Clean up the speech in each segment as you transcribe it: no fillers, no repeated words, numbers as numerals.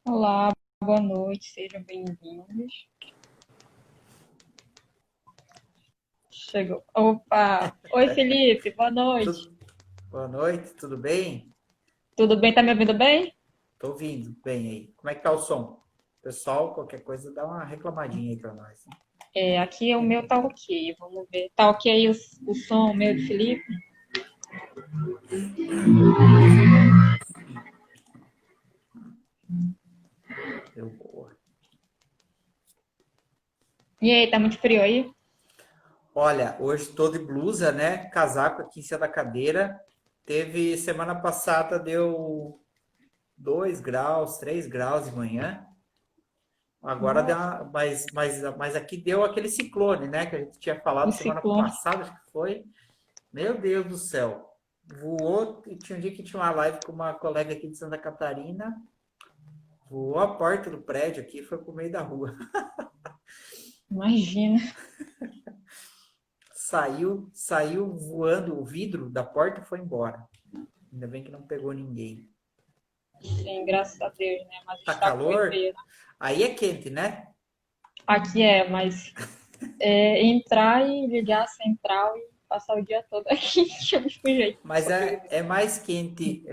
Olá, boa noite, sejam bem-vindos. Chegou. Opa! Oi, Felipe, boa noite. Tudo- Boa noite, tudo bem? Tudo bem? Tá me ouvindo bem? Tô ouvindo bem aí. Como é que tá o som? Pessoal, qualquer coisa dá uma reclamadinha aí pra nós. Aqui o meu tá ok, vamos ver. Tá ok aí o som meu de Felipe? Deu boa. E aí, tá muito frio aí? Olha, hoje tô de blusa, né? Casaco aqui em cima da cadeira. Teve semana passada deu 2 graus, 3 graus de manhã. Agora deu Nossa, mas aqui deu aquele ciclone, né? Que a gente tinha o falado semana ciclone. passada, acho que foi. Meu Deus do céu. Voou, e tinha um dia que tinha uma live com uma colega aqui de Santa Catarina. Voou a porta do prédio aqui, foi pro meio da rua. Imagina. Saiu voando o vidro da porta e foi embora. Ainda bem que não pegou ninguém. Sim, graças a Deus, né? Mas Tá está com calor? pedreira. Aí é quente, né? Aqui mas entrar e ligar a central e passar o dia todo aqui, eu não fui jeito. Mas é mais quente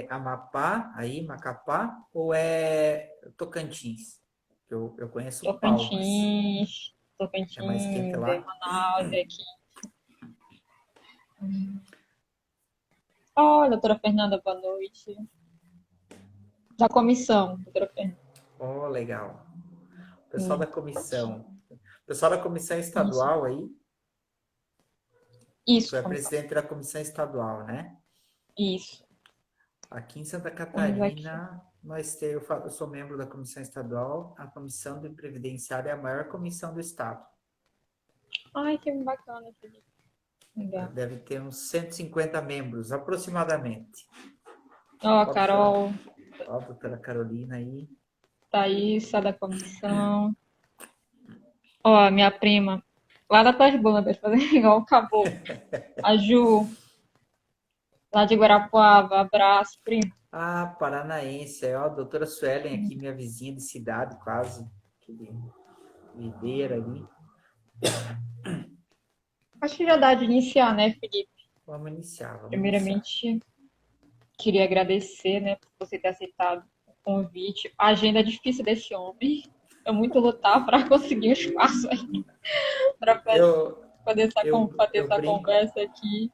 Amapá, aí, Macapá, ou é Tocantins? Eu conheço Palmas. Tocantins, É mais quente Tocantins, lá? Manaus, aqui. Olha, doutora Fernanda, boa noite. Da comissão, doutora Fernanda. Oh, legal. Pessoal da Hum, comissão. Pessoal da comissão Isso, estadual aí, tu isso, é comissão. presidente da comissão estadual, né? Isso. Aqui em Santa Estamos aqui. Catarina, eu sou membro da comissão estadual. A comissão de previdenciária é a maior comissão do estado. Ai, que bacana, Felipe. Legal. Deve ter uns 150 membros, aproximadamente. Ó, a Ó, a doutora, Carol, ó, a doutora Carolina aí. Thaísa da comissão. Ó, a minha prima, lá da Tuas Bandas, fazendo igual o caboclo. A Ju, lá de Guarapuava. Abraço, prima. Ah, paranaense. Ó, a doutora Suelen aqui, minha vizinha de cidade, quase. Aquele videira ali. Acho que já dá de iniciar, né, Felipe? Vamos iniciar, vamos iniciar. Primeiramente, queria agradecer, né, por você ter aceitado o convite. A agenda é difícil desse homem. É muito lutar para conseguir um espaço aí, para Eu, bater eu essa brinco. conversa aqui.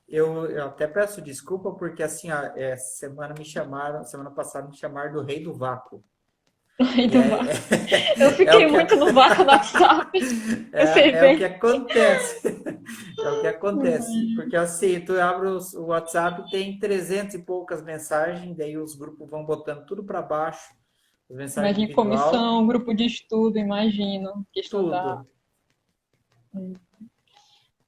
Eu até peço desculpa porque assim, ó, semana passada me chamaram do rei do vácuo. Aí E do é, vácuo. Eu é o fiquei que, muito no vácuo no WhatsApp. Você é o que vê. acontece. É o que acontece. Porque assim, tu abre o WhatsApp, tem 300 e poucas mensagens, daí os grupos vão botando tudo para baixo, as mensagens Imagine individual, comissão, grupo de estudo, imagino. Questão da. tudo.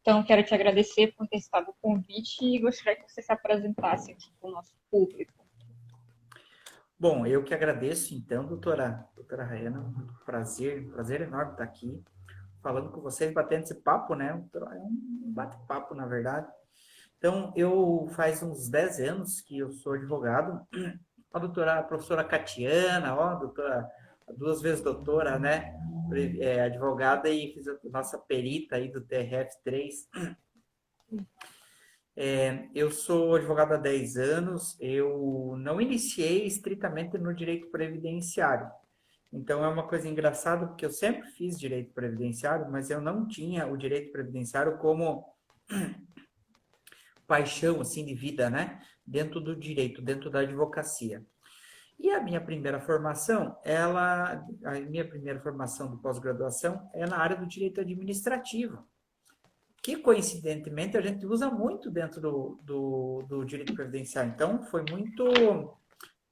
Então, quero te agradecer por ter estado o convite e gostaria que você se apresentasse aqui para o nosso público. Bom, eu que agradeço então, doutora Rayana, um prazer enorme estar aqui falando com vocês, batendo esse papo, né? É um bate-papo, na verdade. Então, eu faz uns 10 anos que eu sou advogado. A professora Catiana, ó, doutora, duas vezes doutora, né? Advogada e fiz a nossa perita aí do TRF3. Eu sou advogado há 10 anos. Eu não iniciei estritamente no direito previdenciário. Então, é uma coisa engraçada, porque eu sempre fiz direito previdenciário, mas eu não tinha o direito previdenciário como paixão, assim, de vida, né? Dentro do direito, dentro da advocacia. E a minha primeira formação de pós-graduação é na área do direito administrativo, que coincidentemente a gente usa muito dentro do direito previdenciário. Então, foi muito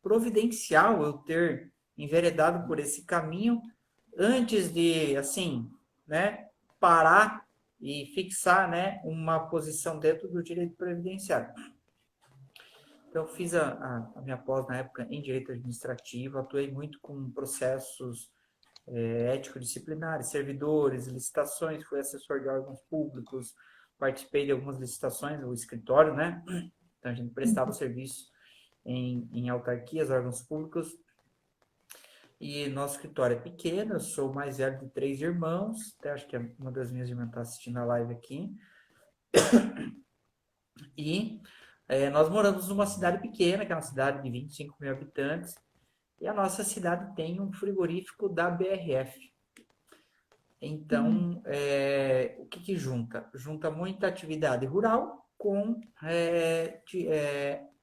providencial eu ter enveredado por esse caminho antes de, assim, né, parar e fixar, né, uma posição dentro do direito previdenciário. Então, eu fiz a minha pós na época em direito administrativo, atuei muito com processos ético-disciplinares, servidores, licitações, fui assessor de órgãos públicos, participei de algumas licitações, o escritório, né? Então, a gente prestava serviço em autarquias, órgãos públicos. E nosso escritório é pequeno, eu sou o mais velho de 3 irmãos, até acho que uma das minhas irmãs está assistindo a live aqui. E nós moramos numa cidade pequena, que é uma cidade de 25 mil habitantes, e a nossa cidade tem um frigorífico da BRF. Hum. Então, o que que junta? Junta muita atividade rural com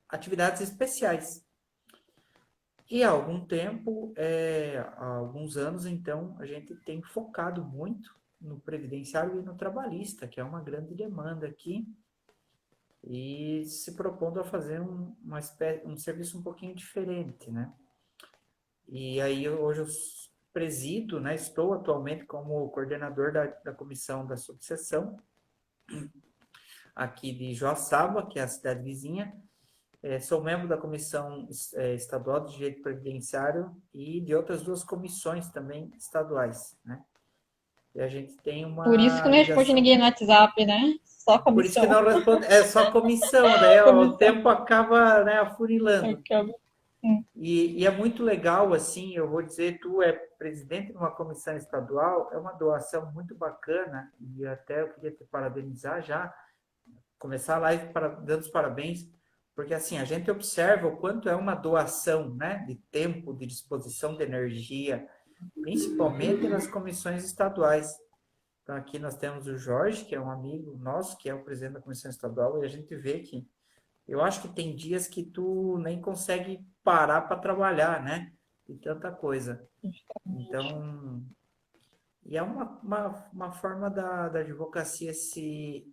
atividades especiais. E há algum tempo, há alguns anos, então, a gente tem focado muito no previdenciário e no trabalhista, que é uma grande demanda aqui, e se propondo a fazer um serviço um pouquinho diferente, né? E aí hoje eu presido, né? Estou atualmente como coordenador da comissão da subseção aqui de Joaçaba, que é a cidade vizinha. Sou membro da Comissão Estadual de Direito Previdenciário e de outras 2 comissões também estaduais, né? E a gente tem Por isso que uma não responde ligação. ninguém no WhatsApp, né? Só Por isso que comissão. não responde, é só comissão, daí ó, o Comissão. tempo acaba, né, afunilando. Acaba. E é muito legal, assim, eu vou dizer, tu é presidente de uma comissão estadual, é uma doação muito bacana, e até eu queria te parabenizar já, começar a live dando os parabéns, porque assim, a gente observa o quanto é uma doação, né, de tempo, de disposição de energia, principalmente nas comissões estaduais. Então aqui nós temos o Jorge, que é um amigo nosso, que é o presidente da comissão estadual, e a gente vê que eu acho que tem dias que tu nem consegue parar para trabalhar, né? De tanta coisa. Então, e é uma forma da advocacia se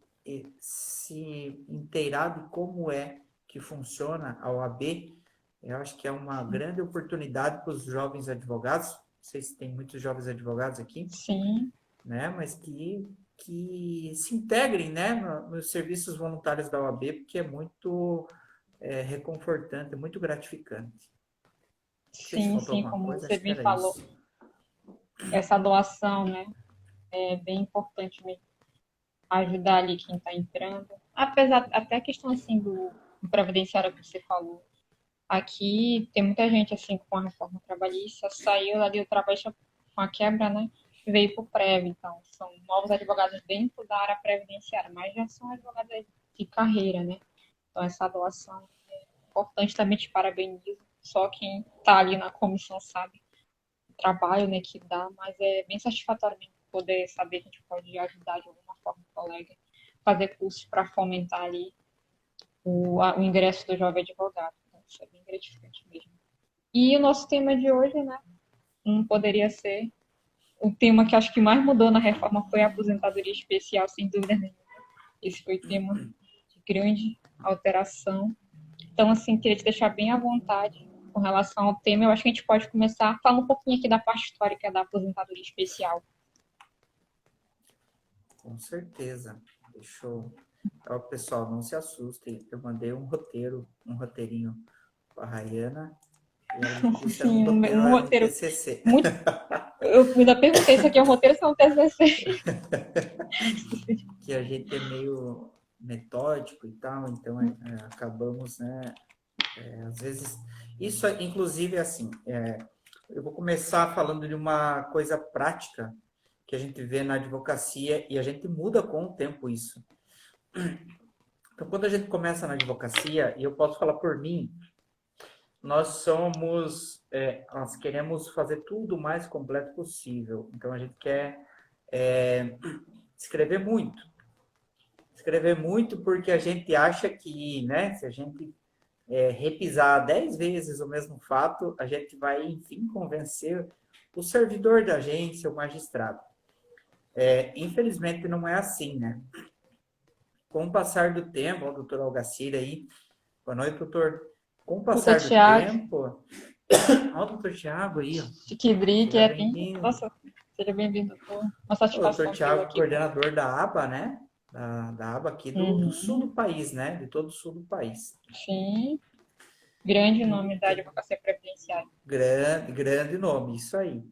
inteirar de como é que funciona a OAB. Eu acho que é uma grande oportunidade para os jovens advogados. Não sei se tem muitos jovens advogados aqui, Sim, né? Mas que se integrem, né? Nos serviços voluntários da OAB, porque é muito reconfortante, muito gratificante. Não sei se sim, faltou sim, alguma como coisa, você acho que bem era falou, isso. essa doação, né, é bem importante mesmo, ajudar ali quem está entrando. Apesar, até a questão, assim, do previdenciário que você falou, aqui tem muita gente, assim, com a reforma trabalhista, saiu ali do trabalho com a quebra, né, e veio para o Prev, então, são novos advogados dentro da área previdenciária, mas já são advogados de carreira, né, então essa doação é importante, também te parabenizo, só quem está ali na comissão sabe trabalho, né, que dá, mas é bem satisfatório mesmo poder saber que a gente pode ajudar de alguma forma o colega, fazer cursos para fomentar ali o ingresso do jovem advogado. Então, isso é bem gratificante mesmo. E o nosso tema de hoje, né, não poderia ser o tema que acho que mais mudou na reforma foi a aposentadoria especial, sem dúvida nenhuma. Esse foi o tema de grande alteração. Então, assim, queria te deixar bem à vontade com relação ao tema. Eu acho que a gente pode começar falando um pouquinho aqui da parte histórica da aposentadoria especial. Com certeza. Deixa eu... Ó, pessoal, não se assustem. Eu mandei um roteirinho para a Rayana e ela me disse era um Sim, roteiro, um era um roteiro TCC. muito. Eu ainda perguntei se aqui é um roteiro ou se é um TCC. Que a gente é meio metódico e tal, então acabamos, né, às vezes... Isso, inclusive, assim, eu vou começar falando de uma coisa prática que a gente vê na advocacia e a gente muda com o tempo isso. Então, quando a gente começa na advocacia, e eu posso falar por mim, nós queremos fazer tudo o mais completo possível. Então, a gente quer escrever muito. Escrever muito porque a gente acha que, né, se a gente repisar 10 vezes o mesmo fato, a gente vai, enfim, convencer o servidor da agência, o magistrado. Infelizmente, não é assim, né? Com o passar do tempo, ó, o doutor Algacir aí, boa noite, doutor. Com o Doutor passar do Tiago, tempo, ó, o doutor Tiago aí, ó, Chiquibri, que seja é bem. bem-vindo. Nossa, seja bem-vindo. Uma O doutor satisfação tê-lo Tiago, aqui comigo. coordenador da ABA, né? Da ABA aqui do sul do Uhum. país, né? De todo o sul do país. Sim, grande nome da Então, advocacia previdenciária. grande, grande nome, isso aí.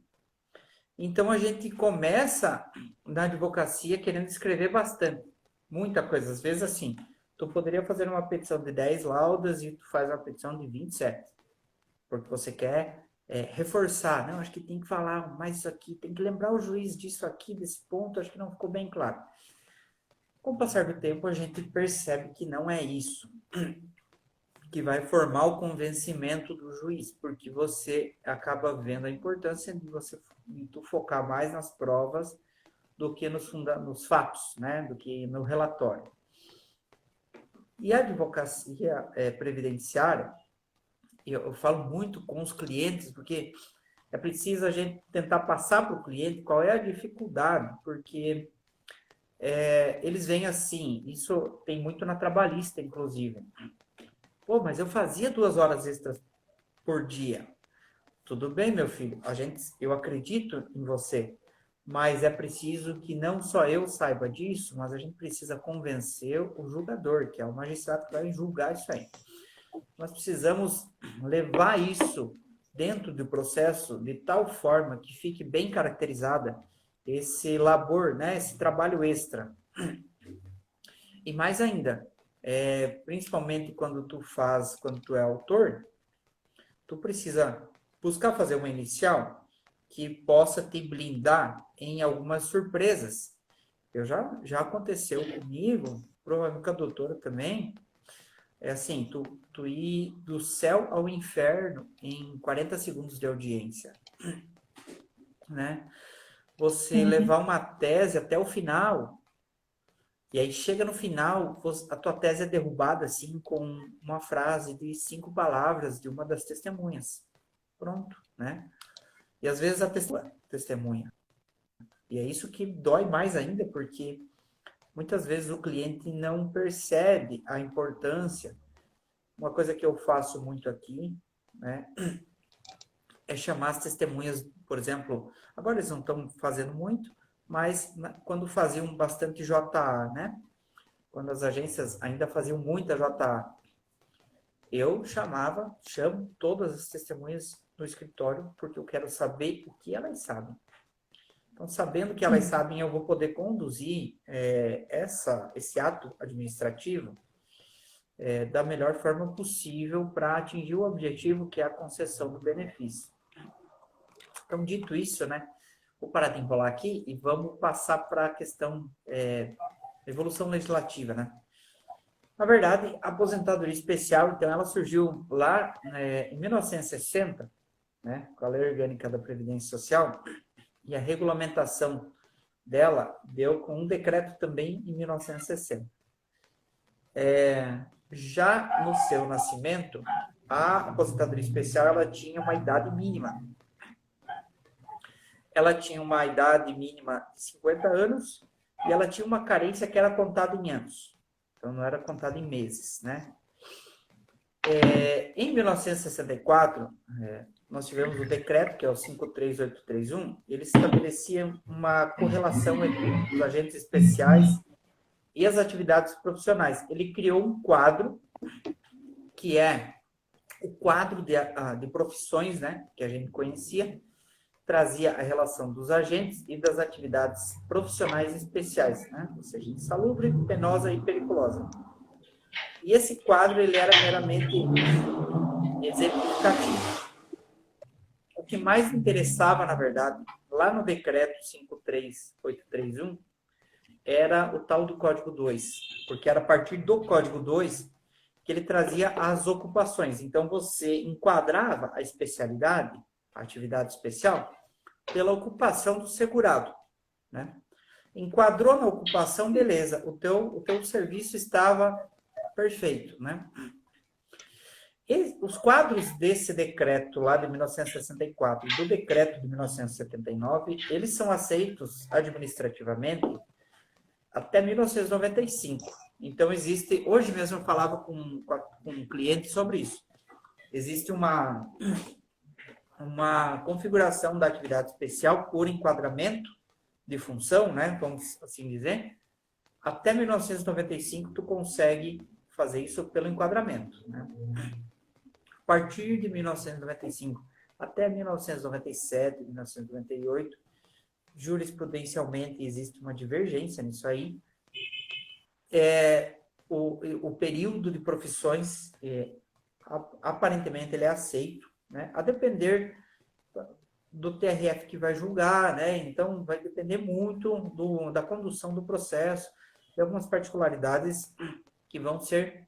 Então a gente começa na advocacia querendo escrever bastante, muita coisa. Às vezes assim, tu poderia fazer uma petição de 10 laudas e tu faz uma petição de 27, porque você quer reforçar, não, acho que tem que falar mais isso aqui, tem que lembrar o juiz disso aqui, desse ponto, acho que não ficou bem claro. Com o passar do tempo, a gente percebe que não é isso que vai formar o convencimento do juiz, porque você acaba vendo a importância de tu focar mais nas provas do que nos fatos, né, do que no relatório. E a advocacia previdenciária, eu falo muito com os clientes, porque é preciso a gente tentar passar para o cliente qual é a dificuldade, porque eles veem assim, isso tem muito na trabalhista, inclusive. Pô, mas eu fazia 2 horas extras por dia. Tudo bem, meu filho, eu acredito em você, mas é preciso que não só eu saiba disso, mas a gente precisa convencer o julgador, que é o magistrado que vai julgar isso aí. Nós precisamos levar isso dentro do processo de tal forma que fique bem caracterizada esse labor, né, esse trabalho extra. E mais ainda, principalmente quando tu é autor, tu precisa buscar fazer uma inicial que possa te blindar em algumas surpresas. Já aconteceu comigo, provavelmente com a doutora também, é assim, tu ir do céu ao inferno em 40 segundos de audiência, né? Você Sim. levar uma tese até o final, e aí chega no final, a tua tese é derrubada, assim, com uma frase de 5 palavras de uma das testemunhas. Pronto, né? E às vezes a testemunha. E é isso que dói mais ainda, porque muitas vezes o cliente não percebe a importância. Uma coisa que eu faço muito aqui, né, é chamar as testemunhas, por exemplo, agora eles não estão fazendo muito, mas quando faziam bastante JA, né, quando as agências ainda faziam muita JA, eu chamo todas as testemunhas no escritório, porque eu quero saber o que elas sabem. Então, sabendo que elas sabem, eu vou poder conduzir esse ato administrativo da melhor forma possível para atingir o objetivo que é a concessão do benefício. Então, dito isso, né, vou parar de enrolar aqui e vamos passar para a questão evolução legislativa, né? Na verdade, a aposentadoria especial, então, ela surgiu lá em 1960, né, com a Lei Orgânica da Previdência Social, e a regulamentação dela deu com um decreto também em 1960. Já no seu nascimento, a aposentadoria especial ela tinha uma idade mínima. Ela tinha uma idade mínima de 50 anos e ela tinha uma carência que era contada em anos. Então, não era contada em meses, né? Em 1964, nós tivemos o decreto, que é o 53831, ele estabelecia uma correlação entre os agentes especiais e as atividades profissionais. Ele criou um quadro, que é o quadro de profissões, né, que a gente conhecia, trazia a relação dos agentes e das atividades profissionais especiais, né, ou seja, insalubre, penosa e periculosa. E esse quadro ele era meramente exemplificativo. O que mais interessava, na verdade, lá no decreto 53831, era o tal do Código 2, porque era a partir do Código 2 que ele trazia as ocupações. Então, você enquadrava a especialidade, a atividade especial, pela ocupação do segurado, né? Enquadrou na ocupação, beleza, o teu serviço estava perfeito, né? Os quadros desse decreto lá de 1964 e do decreto de 1979, eles são aceitos administrativamente até 1995. Então, hoje mesmo eu falava com um cliente sobre isso. Existe uma configuração da atividade especial por enquadramento de função, né, vamos assim dizer. Até 1995, tu consegue fazer isso pelo enquadramento, né? A partir de 1995 até 1997, 1998, jurisprudencialmente existe uma divergência nisso aí. O período de profissões, aparentemente, ele é aceito, né? A depender do TRF que vai julgar, né? Então, vai depender muito da condução do processo e algumas particularidades que vão ser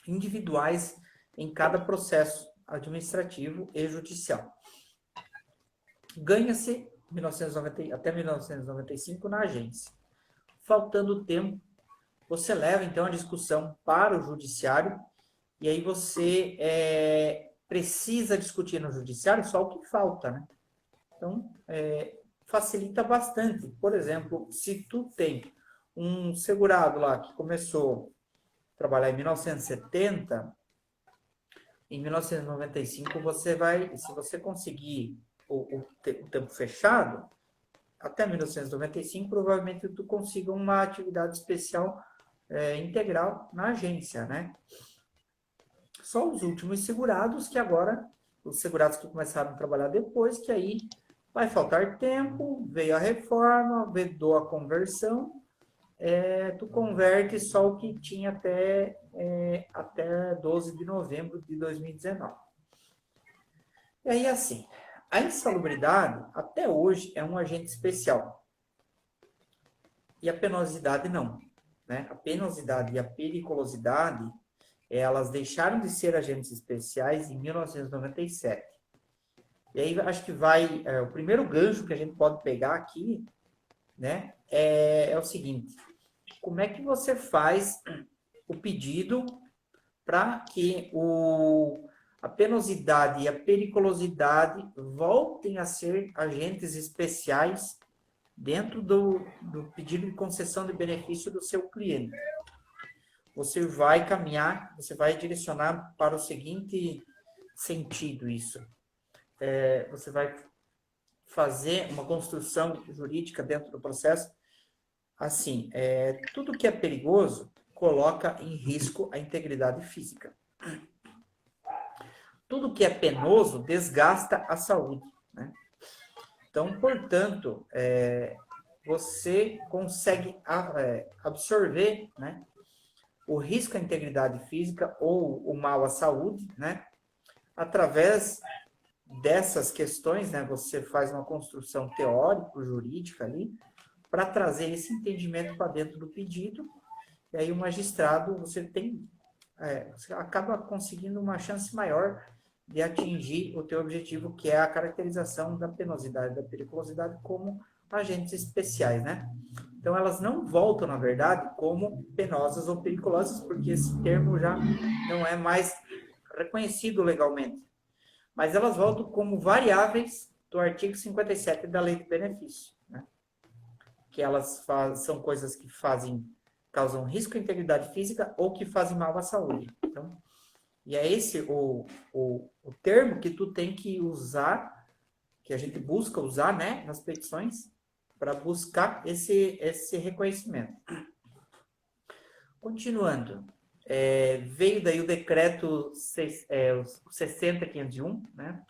individuais em cada processo administrativo e judicial. Ganha-se até 1995 na agência. Faltando tempo, você leva, então, a discussão para o judiciário e aí você precisa discutir no judiciário só o que falta, né? Então, facilita bastante. Por exemplo, se tu tem um segurado lá que começou a trabalhar em 1970, em 1995 você vai, se você conseguir o tempo fechado, até 1995 provavelmente tu consiga uma atividade especial integral na agência, né? Só os últimos segurados que agora, os segurados que começaram a trabalhar depois, que aí vai faltar tempo, veio a reforma, vedou a conversão, tu converte só o que tinha até 12 de novembro de 2019. E aí, assim, a insalubridade, até hoje, é um agente especial. E a penosidade, não. Né? A penosidade e a periculosidade, elas deixaram de ser agentes especiais em 1997. E aí, acho que o primeiro gancho que a gente pode pegar aqui, né, é o seguinte: como é que você faz o pedido para que a penosidade e a periculosidade voltem a ser agentes especiais dentro do pedido de concessão de benefício do seu cliente? Você vai caminhar, você vai direcionar para o seguinte sentido isso. Você vai fazer uma construção jurídica dentro do processo. Assim, tudo que é perigoso coloca em risco a integridade física. Tudo que é penoso desgasta a saúde, né? Então, portanto, você consegue absorver, né, o risco à integridade física ou o mal à saúde, né, através dessas questões, né, você faz uma construção teórico-jurídica ali, para trazer esse entendimento para dentro do pedido, e aí o magistrado, você acaba conseguindo uma chance maior de atingir o teu objetivo, que é a caracterização da penosidade e da periculosidade como agentes especiais, né? Então, elas não voltam, na verdade, como penosas ou perigosas, porque esse termo já não é mais reconhecido legalmente. Mas elas voltam como variáveis do artigo 57 da Lei de Benefício, né? Que elas são coisas que causam risco à integridade física ou que fazem mal à saúde. Então, e é esse o termo que tu tem que usar, que a gente busca usar, né, nas petições, para buscar esse reconhecimento. Continuando, veio daí o decreto 60.501, né,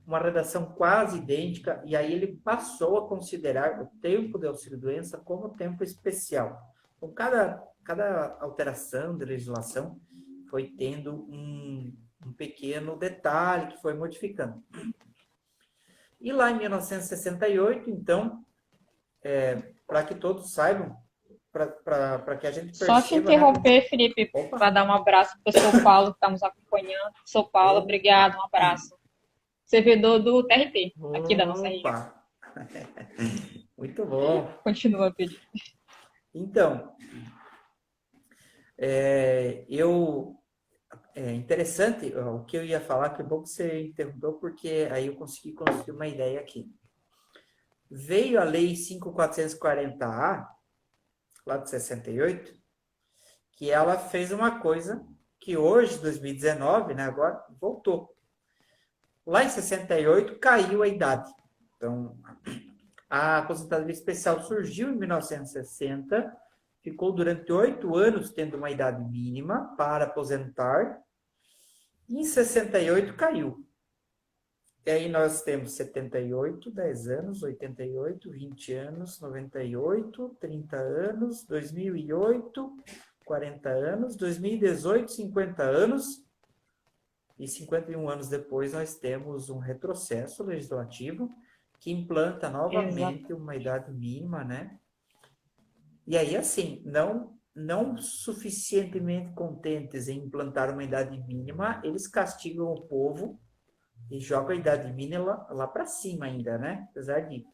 uma redação quase idêntica, e aí ele passou a considerar o tempo de auxílio-doença como tempo especial. Então, cada alteração de legislação foi tendo um pequeno detalhe que foi modificando. E lá em 1968, então, para que todos saibam, para que a gente perceba... Só te interromper, né, Felipe, para dar um abraço para o São Paulo, que está nos acompanhando. São Paulo, obrigado, um abraço. Servidor do TRT, aqui da nossa região. Muito bom. Continua, Felipe. Então, interessante o que eu ia falar, que é bom que você interrompeu, porque aí eu consegui construir uma ideia aqui. Veio a Lei 5.440-A, lá de 68, que ela fez uma coisa que hoje, 2019, né, agora, voltou. Lá em 68, caiu a idade. Então, a aposentadoria especial surgiu em 1960, ficou durante 8 anos tendo uma idade mínima para aposentar, e em 68 caiu. E aí nós temos 78, 10 anos, 88, 20 anos, 98, 30 anos, 2008, 40 anos, 2018, 50 anos, e 51 anos depois nós temos um retrocesso legislativo que implanta Exato. novamente uma idade mínima, né? E aí, assim, não suficientemente contentes em implantar uma idade mínima, eles castigam o povo e jogam a idade mínima lá para cima ainda, né? Apesar de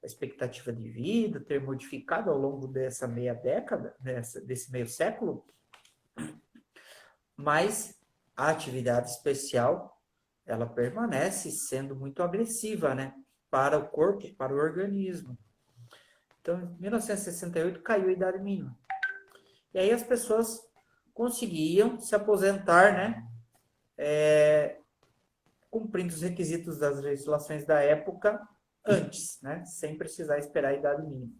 a expectativa de vida ter modificado ao longo dessa meia década, desse meio século, mas a atividade especial ela permanece sendo muito agressiva, né? Para o corpo, para o organismo. Então, em 1968 caiu a idade mínima. E aí as pessoas conseguiam se aposentar, né? Cumprindo os requisitos das legislações da época antes, né? Sem precisar esperar a idade mínima.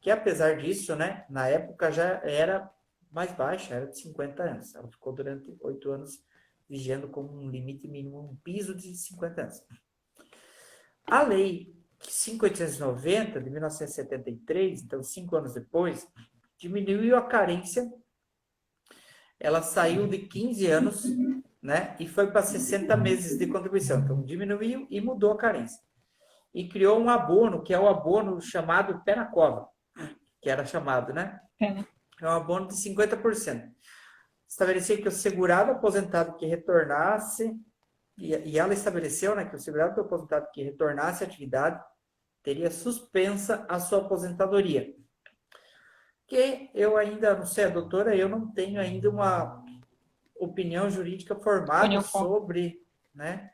Que apesar disso, né? Na época já era mais baixa, era de 50 anos. Ela ficou durante 8 anos vigiando como um limite mínimo, um piso de 50 anos. A lei 5.890, de 1973, então 5 anos depois, diminuiu a carência. Ela saiu de 15 anos, né, e foi para 60 meses de contribuição. Então, diminuiu e mudou a carência. E criou um abono, que é o abono chamado pé na cova, que era chamado, né? Pena. É um abono de 50%. Estabelecia que o segurado aposentado que retornasse, e ela estabeleceu, né, que o segurado aposentado que retornasse à atividade teria suspensa a sua aposentadoria. Que eu ainda, não sei, a doutora, eu não tenho ainda uma opinião jurídica formada Opinião forte. sobre, né,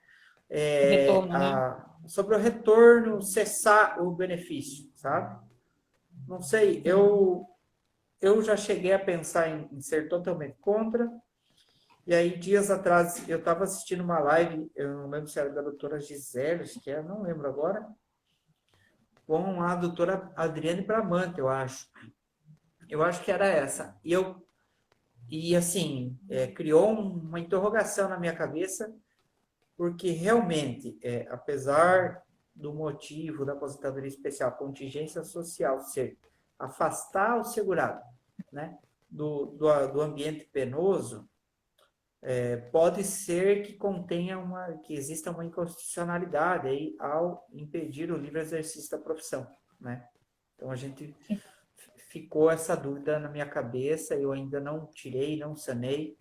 O retorno, né? sobre o retorno, cessar o benefício, sabe? Não sei, eu já cheguei a pensar em ser totalmente contra, e aí dias atrás eu estava assistindo uma live, eu não lembro se era da doutora Gisele, acho que é, não lembro agora, com a doutora Adriane Bramante, eu acho. Eu acho que era essa. E assim, criou uma interrogação na minha cabeça, porque realmente, apesar do motivo da aposentadoria especial, contingência social ser afastar o segurado, né, do ambiente penoso, pode ser que contenha que exista uma inconstitucionalidade aí ao impedir o livre exercício da profissão, né? Então a gente Sim. ficou essa dúvida na minha cabeça, eu ainda não tirei, não sanei,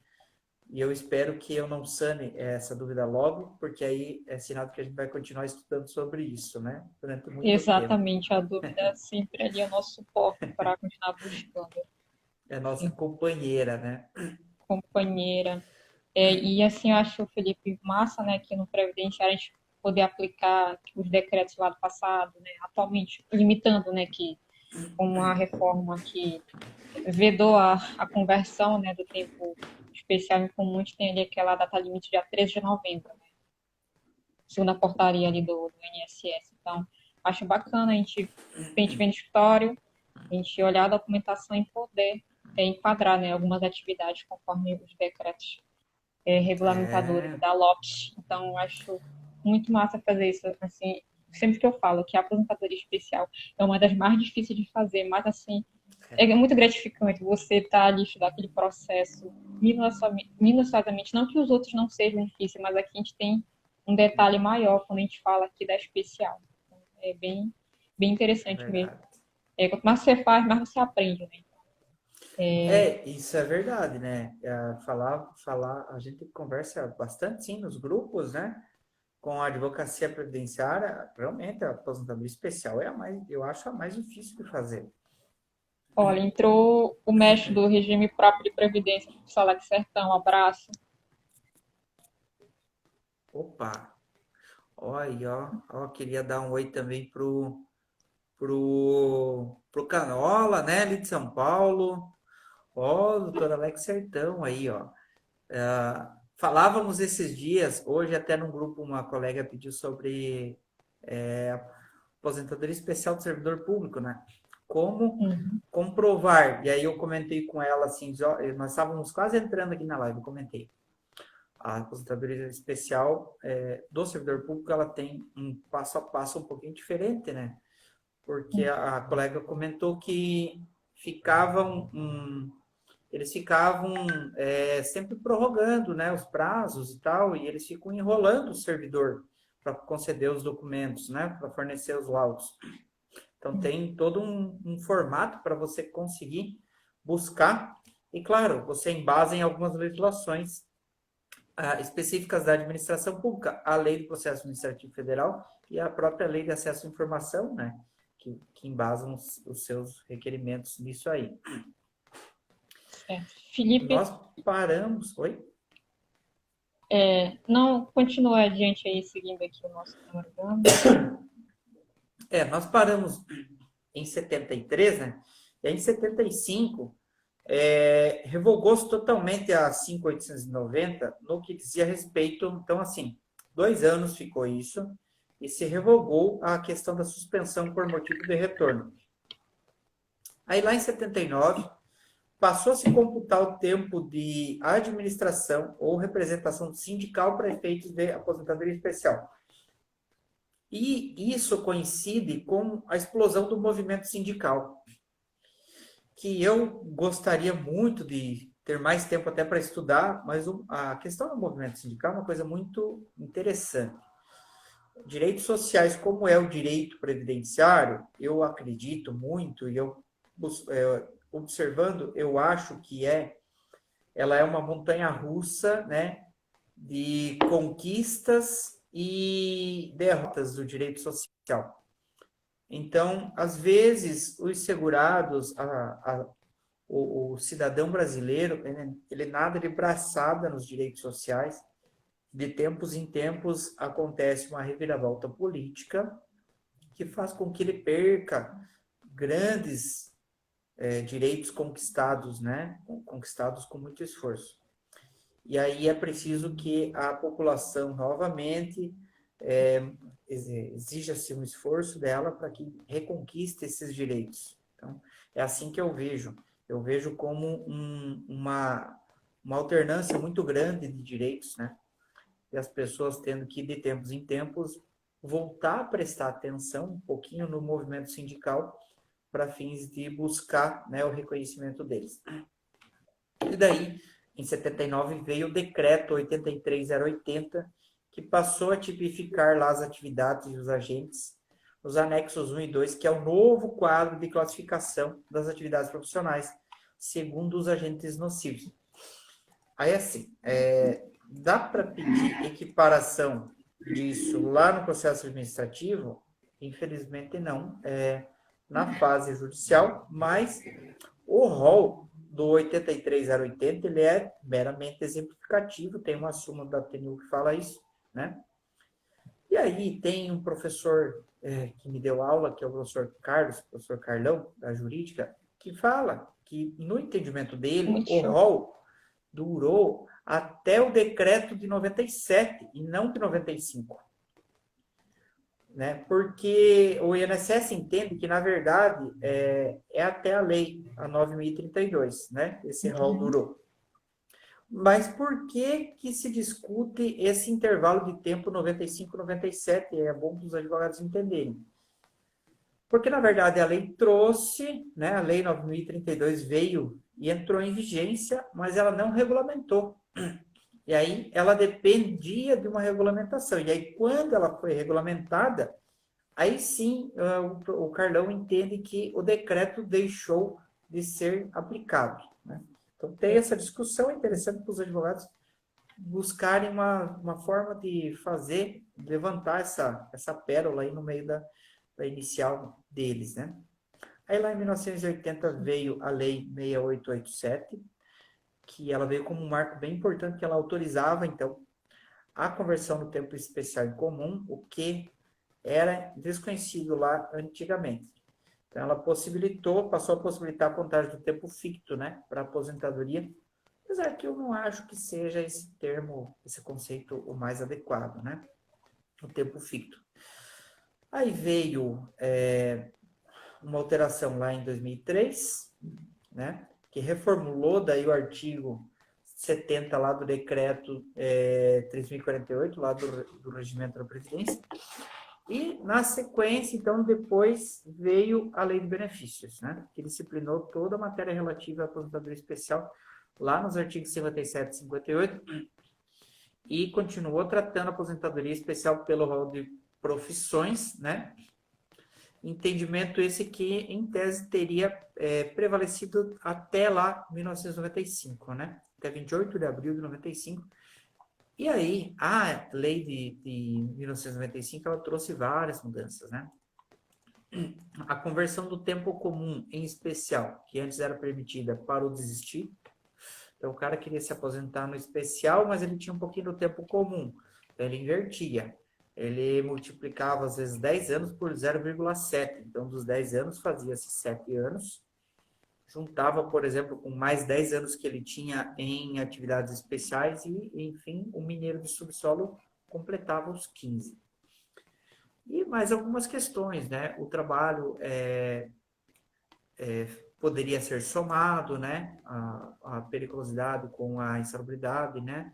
e eu espero que eu não sane essa dúvida logo, porque aí é sinal de que a gente vai continuar estudando sobre isso, né? Durante muito tempo. Exatamente. A dúvida sempre ali é o nosso suporte para continuar buscando. É nossa Sim, companheira, né? companheira. E assim, eu acho, Felipe, massa, né, que no Previdenciário a gente poder aplicar os decretos lá do passado, né, atualmente, limitando, né, que como a reforma que vedou a conversão, né, do tempo especial em comum, a gente tem ali aquela data limite dia 13 de novembro, né, segundo a portaria ali do INSS. Então, acho bacana a gente vem no escritório, a gente olhar a documentação e poder enquadrar, né, algumas atividades conforme os decretos regulamentadores É, da LOPS. Então, acho muito massa fazer isso. Assim, sempre que eu falo que a aposentadoria especial é uma das mais difíceis de fazer, mas assim, é muito gratificante você estar ali, estudar aquele processo minuciosamente. Não que os outros não sejam difíceis, mas aqui a gente tem um detalhe maior quando a gente fala aqui da especial. É bem é interessante mesmo. verdade. Quanto mais você faz, mais você aprende, né? Isso é verdade, né? Falar, a gente conversa bastante, sim, nos grupos, né? Com a advocacia previdenciária, realmente a aposentadoria especial é a mais, eu acho a mais difícil de fazer. Olha, entrou o mestre do regime próprio de previdência, professor Alex Sertão, um abraço. Opa, ó aí, ó, queria dar um oi também pro Canola, né, ali de São Paulo. Ó, doutor Alex Sertão aí, ó. Falávamos esses dias, hoje até num grupo uma colega pediu sobre aposentadoria especial do servidor público, né? Como Uhum. comprovar? E aí eu comentei com ela assim, nós estávamos quase entrando aqui na live, eu comentei. A aposentadoria especial do servidor público, ela tem um passo a passo um pouquinho diferente, né? Porque a colega comentou que eles ficavam sempre prorrogando, né, os prazos e tal, e eles ficam enrolando o servidor, para conceder os documentos, né? Para fornecer os laudos. Então, tem todo um formato para você conseguir buscar. E, claro, você embasa em algumas legislações específicas da administração pública, a Lei do Processo Administrativo Federal e a própria Lei de Acesso à Informação, né? Que embasam os seus requerimentos nisso aí. Certo. Felipe, Nós paramos... Oi? não, continua adiante aí, seguindo aqui o nosso cronograma. Nós paramos em 73, né? E aí, em 75, revogou-se totalmente a 5.890 no que dizia respeito... Então, assim, 2 anos ficou isso e se revogou a questão da suspensão por motivo de retorno. Aí, lá em 79, passou a se computar o tempo de administração ou representação sindical para efeitos de aposentadoria especial. E isso coincide com a explosão do movimento sindical, que eu gostaria muito de ter mais tempo até para estudar, mas a questão do movimento sindical é uma coisa muito interessante. Direitos sociais, como é o direito previdenciário, eu acredito muito, e observando, eu acho que ela é uma montanha-russa, né, de conquistas e derrotas do direito social. Então, às vezes, os segurados, o cidadão brasileiro, ele nada de braçada nos direitos sociais. De tempos em tempos acontece uma reviravolta política que faz com que ele perca grandes direitos conquistados, né? Conquistados com muito esforço. E aí é preciso que a população novamente exija-se um esforço dela para que reconquiste esses direitos. Então, é assim que eu vejo. Eu vejo como uma alternância muito grande de direitos, né? E as pessoas tendo que, de tempos em tempos, voltar a prestar atenção um pouquinho no movimento sindical para fins de buscar, né, o reconhecimento deles. E daí, em 79, veio o decreto 83.080, que passou a tipificar lá as atividades e os agentes, os anexos 1 e 2, que é o novo quadro de classificação das atividades profissionais, segundo os agentes nocivos. Aí, assim, dá para pedir equiparação disso lá no processo administrativo? Infelizmente não, na fase judicial, mas o rol do 83.080 ele é meramente exemplificativo, tem uma súmula da TNU que fala isso, né? E aí tem um professor que me deu aula, que é o professor Carlos, professor Carlão, da jurídica, que fala que, no entendimento dele, Muito o show. rol durou até o decreto de 97 e não de 95. Né? Porque o INSS entende que, na verdade, é até a lei, a 9.032, né? Esse rol durou. Mas por que se discute esse intervalo de tempo 95 97? É bom para os advogados entenderem. Porque, na verdade, a lei trouxe, né? A lei 9.032 veio e entrou em vigência, mas ela não regulamentou. E aí ela dependia de uma regulamentação. E aí, quando ela foi regulamentada, aí sim o Carlão entende que o decreto deixou de ser aplicado. Né? Então, tem essa discussão interessante para os advogados buscarem uma forma de fazer, levantar essa pérola aí no meio da inicial deles. Né? Aí, lá em 1980, veio a Lei 6887, que ela veio como um marco bem importante, que ela autorizava, então, a conversão do tempo especial em comum, o que era desconhecido lá antigamente. Então, ela passou a possibilitar a contagem do tempo ficto, né, para aposentadoria, apesar que eu não acho que seja esse termo, esse conceito o mais adequado, né, o tempo ficto. Aí veio uma alteração lá em 2003, né, que reformulou daí o artigo 70 lá do decreto 3.048, lá do Regimento da Previdência. E, na sequência, então, depois veio a Lei de Benefícios, né, que disciplinou toda a matéria relativa à aposentadoria especial, lá nos artigos 57 e 58. e continuou tratando a aposentadoria especial pelo rol de profissões, né? Entendimento esse que, em tese, teria prevalecido até lá 1995, né? Até 28 de abril de 95. E aí, a lei de 1995, ela trouxe várias mudanças, né? A conversão do tempo comum, em especial, que antes era permitida, parou de existir. Então, o cara queria se aposentar no especial, mas ele tinha um pouquinho do tempo comum. Então, ele invertia. Ele multiplicava, às vezes, 10 anos por 0,7. Então, dos 10 anos, fazia-se 7 anos. Juntava, por exemplo, com mais 10 anos que ele tinha em atividades especiais e, enfim, o mineiro de subsolo completava os 15. E mais algumas questões, né? O trabalho poderia ser somado, né? A periculosidade com a insalubridade, né?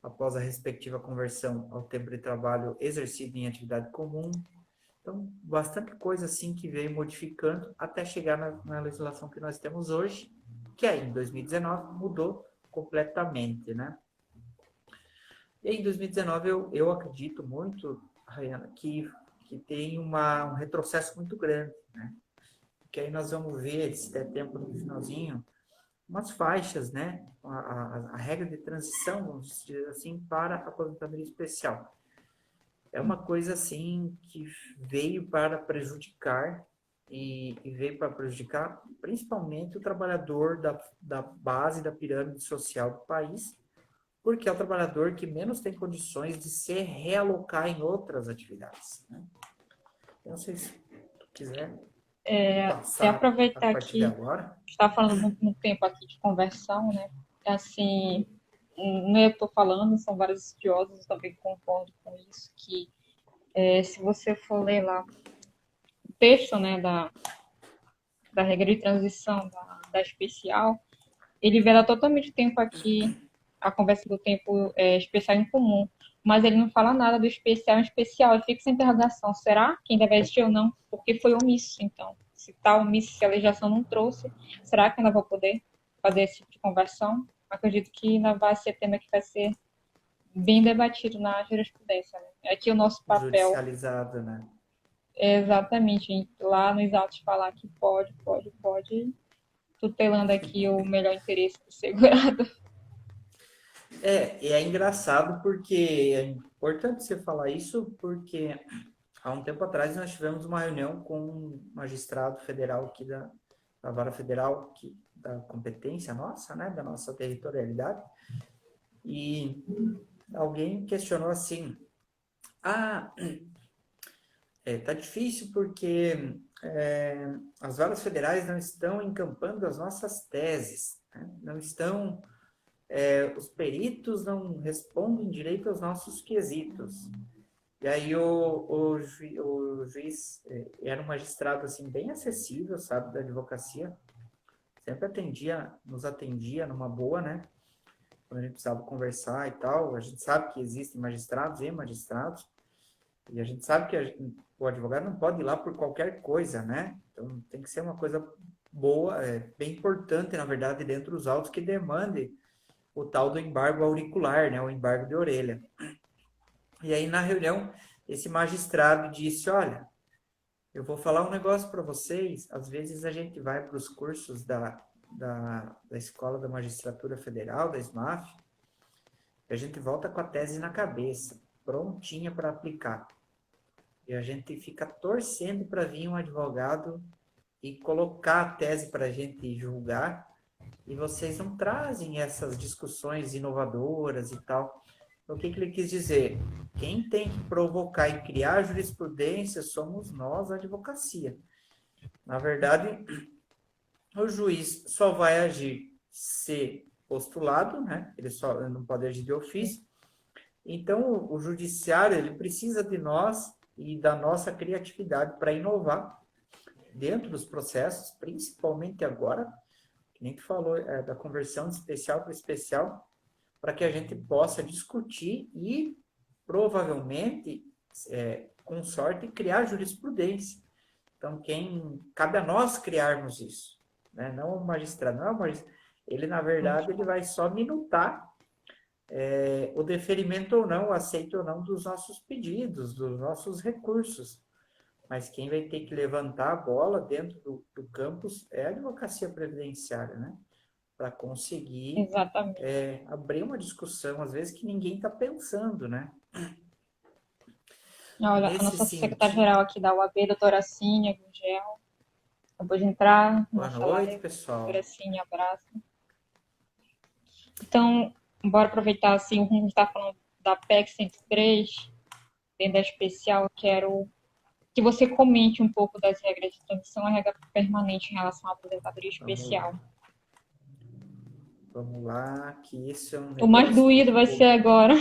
Após a respectiva conversão ao tempo de trabalho exercido em atividade comum. Então, bastante coisa assim que veio modificando até chegar na legislação que nós temos hoje, que aí em 2019 mudou completamente, né? E aí, em 2019 eu acredito muito, Rayana, que tem um retrocesso muito grande, né? Que aí nós vamos ver, se der tempo no finalzinho, umas faixas, né? A regra de transição, vamos dizer assim, para a aposentadoria especial. É uma coisa assim que veio para prejudicar e veio para prejudicar principalmente o trabalhador da base da pirâmide social do país, porque é o trabalhador que menos tem condições de se realocar em outras atividades, né? Eu não sei se tu quiser Até passar a aproveitar partir de que agora. está falando no tempo aqui de conversão, né? Assim, não é eu estou falando, são vários estudiosos, eu também concordo com isso, que se você for ler lá o texto, né, da regra de transição da especial, ele vela totalmente o tempo aqui, a conversa do tempo especial em comum, mas ele não fala nada do especial em especial, ele fica sem interrogação, será que ainda vai existir ou não? Porque foi omisso, então. Se está omisso, se a legislação não trouxe, será que ainda vou poder fazer esse tipo de conversão? Acredito que ainda vai ser tema que vai ser bem debatido na jurisprudência. Né? Aqui o nosso papel Judicializado, né? é exatamente lá nos autos falar que pode, tutelando aqui o melhor interesse do segurado. E é engraçado porque é importante você falar isso, porque há um tempo atrás nós tivemos uma reunião com um magistrado federal aqui da Vara Federal, da competência nossa, né, da nossa territorialidade, e alguém questionou assim, ah, tá difícil porque as varas federais não estão encampando as nossas teses, né? Não estão, os peritos não respondem direito aos nossos quesitos. E aí o juiz era um magistrado assim bem acessível, sabe, da advocacia, sempre nos atendia numa boa, né? Quando a gente precisava conversar e tal, a gente sabe que existem magistrados e magistrados, e a gente sabe que o advogado não pode ir lá por qualquer coisa, né? Então tem que ser uma coisa boa, bem importante, na verdade, dentro dos autos que demande o tal do embargo auricular, né? O embargo de orelha. E aí na reunião, esse magistrado disse, olha, eu vou falar um negócio para vocês, às vezes a gente vai para os cursos da Escola da Magistratura Federal, da SMAF, e a gente volta com a tese na cabeça, prontinha para aplicar. E a gente fica torcendo para vir um advogado e colocar a tese para a gente julgar, e vocês não trazem essas discussões inovadoras e tal. Então, o que ele quis dizer? Quem tem que provocar e criar jurisprudência somos nós, a advocacia. Na verdade, o juiz só vai agir se postulado, né? Ele só não pode agir de ofício. Então, o judiciário ele precisa de nós e da nossa criatividade para inovar dentro dos processos, principalmente agora, que nem tu falou, da conversão de especial para especial, para que a gente possa discutir e provavelmente, com sorte, criar jurisprudência. Então, cabe a nós criarmos isso, né? Não o magistrado, não é o magistrado. Ele, na verdade, ele vai só minutar o deferimento ou não, o aceito ou não dos nossos pedidos, dos nossos recursos. Mas quem vai ter que levantar a bola dentro do campus é a advocacia previdenciária, né? Para conseguir Exatamente. abrir uma discussão, às vezes, que ninguém está pensando, né? Olha, a Nesse nossa sentido, secretária-geral aqui da UAB, doutora Cíntia Gugel, acabou de entrar boa na sala noite, live. Doutora pessoal. Cíntia, abraço. Então, bora aproveitar assim, o que a gente está falando da PEC 103, dentro da especial, quero que você comente um pouco das regras de transição à regra permanente em relação à aposentadoria Vamos especial. lá. Vamos lá, que isso é um O mais negócio que doído vai ser ficou... agora.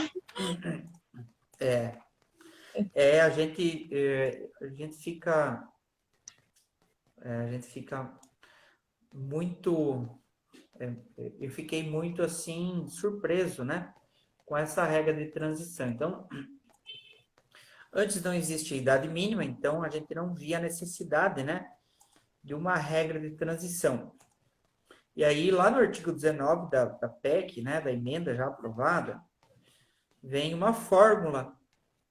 É, a gente fica... a gente fica muito... eu fiquei muito, assim, surpreso, né? Com essa regra de transição. Então, antes não existia idade mínima, então a gente não via a necessidade, né? De uma regra de transição. E aí, lá no artigo 19 da PEC, né, da emenda já aprovada, vem uma fórmula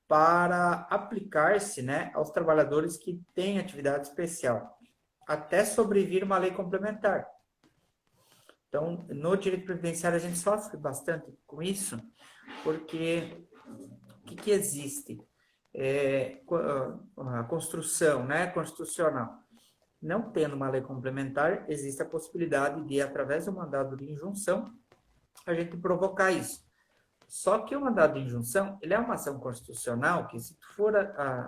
para aplicar-se, né, aos trabalhadores que têm atividade especial, até sobrevir uma lei complementar. Então, no direito previdenciário, a gente sofre bastante com isso, porque o que existe? A construção, né, constitucional. Não tendo uma lei complementar, existe a possibilidade de, através do mandado de injunção, a gente provocar isso. Só que o mandado de injunção, ele é uma ação constitucional que, se tu for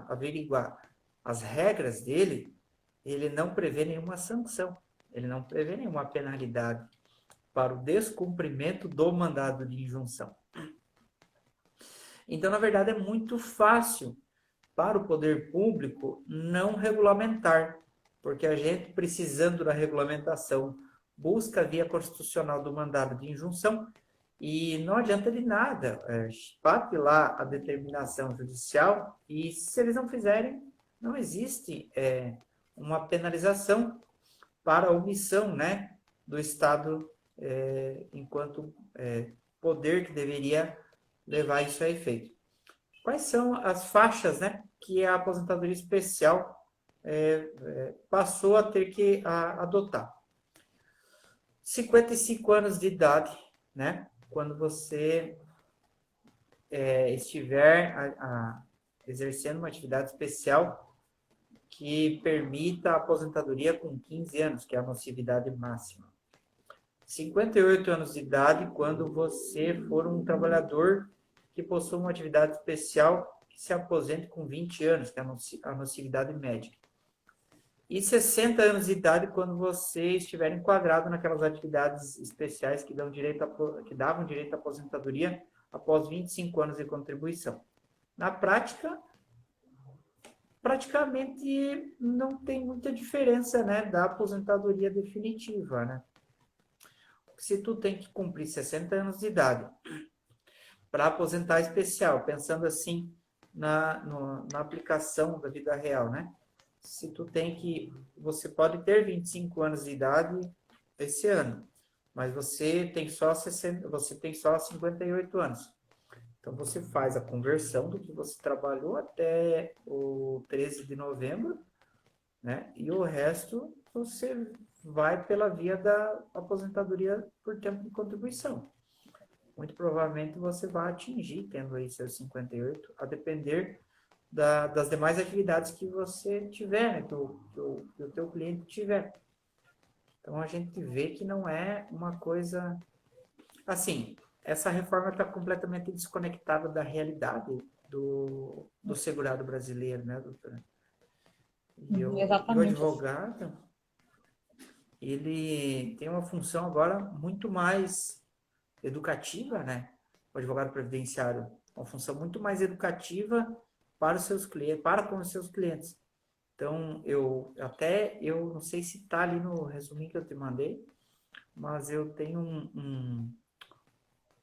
averiguar as regras dele, ele não prevê nenhuma sanção, ele não prevê nenhuma penalidade para o descumprimento do mandado de injunção. Então, na verdade, é muito fácil para o poder público não regulamentar, porque a gente, precisando da regulamentação, busca a via constitucional do mandado de injunção e não adianta de nada. Bate lá a determinação judicial e, se eles não fizerem, não existe uma penalização para a omissão, né, do Estado enquanto poder que deveria levar isso a efeito. Quais são as faixas, né, que a aposentadoria especial passou a ter que adotar? 55 anos de idade, né, quando você estiver exercendo uma atividade especial que permita a aposentadoria com 15 anos, que é a nocividade máxima. 58 anos de idade quando você for um trabalhador que possua uma atividade especial que se aposente com 20 anos, que é a nocividade médica. E 60 anos de idade quando você estiver enquadrado naquelas atividades especiais que davam direito à aposentadoria após 25 anos de contribuição. Na prática, praticamente não tem muita diferença, né, da aposentadoria definitiva, né? Se tu tem que cumprir 60 anos de idade para aposentar especial, pensando assim na aplicação da vida real, né? Se tu tem que, você pode ter 25 anos de idade esse ano, mas você tem só 58 anos. Então você faz a conversão do que você trabalhou até o 13 de novembro, né? E o resto você vai pela via da aposentadoria por tempo de contribuição. Muito provavelmente você vai atingir, tendo aí seus 58, a depender das demais atividades que você tiver, né, que o teu cliente tiver. Então, a gente vê que não é uma coisa... Assim, essa reforma está completamente desconectada da realidade do segurado brasileiro, né, doutora? E o Exatamente assim. advogado, ele tem uma função agora muito mais educativa, né? O advogado previdenciário, uma função muito mais educativa para os seus clientes, para com os seus clientes. Então, eu não sei se está ali no resuminho que eu te mandei, mas eu tenho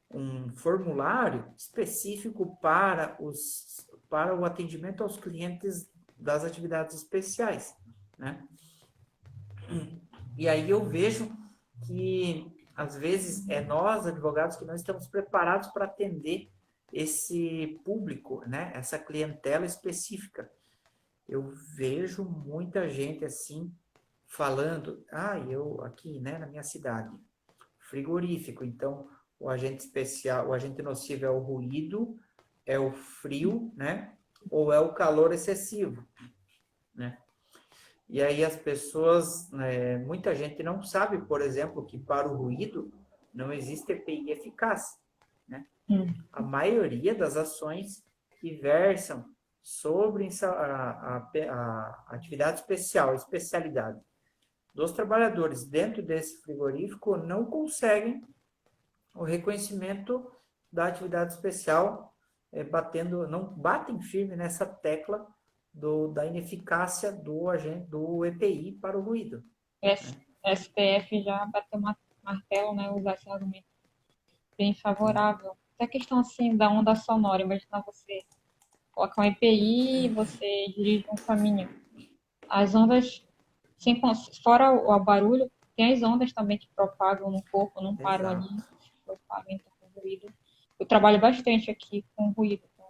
um formulário específico para o atendimento aos clientes das atividades especiais, né? E aí eu vejo que às vezes, é nós, advogados, que não estamos preparados para atender esse público, né? Essa clientela específica. Eu vejo muita gente assim falando, eu aqui, né, na minha cidade, frigorífico, então o agente especial, o agente nocivo é o ruído, é o frio, né, ou é o calor excessivo, né? E aí as pessoas, muita gente não sabe, por exemplo, que para o ruído não existe EPI eficaz, né? Hum. A maioria das ações que versam sobre a atividade especial, especialidade dos trabalhadores dentro desse frigorífico não conseguem o reconhecimento da atividade especial, não batem firme nessa tecla da ineficácia do agente do EPI para o ruído. STF já bateu martelo, né, usar esse argumento bem favorável. Até a questão assim da onda sonora, imagina você colocar um EPI, você dirige um caminhão. As ondas, fora o barulho, tem as ondas também que propagam no corpo, não param ali, Exato. propagam então, com ruído. Eu trabalho bastante aqui com ruído, então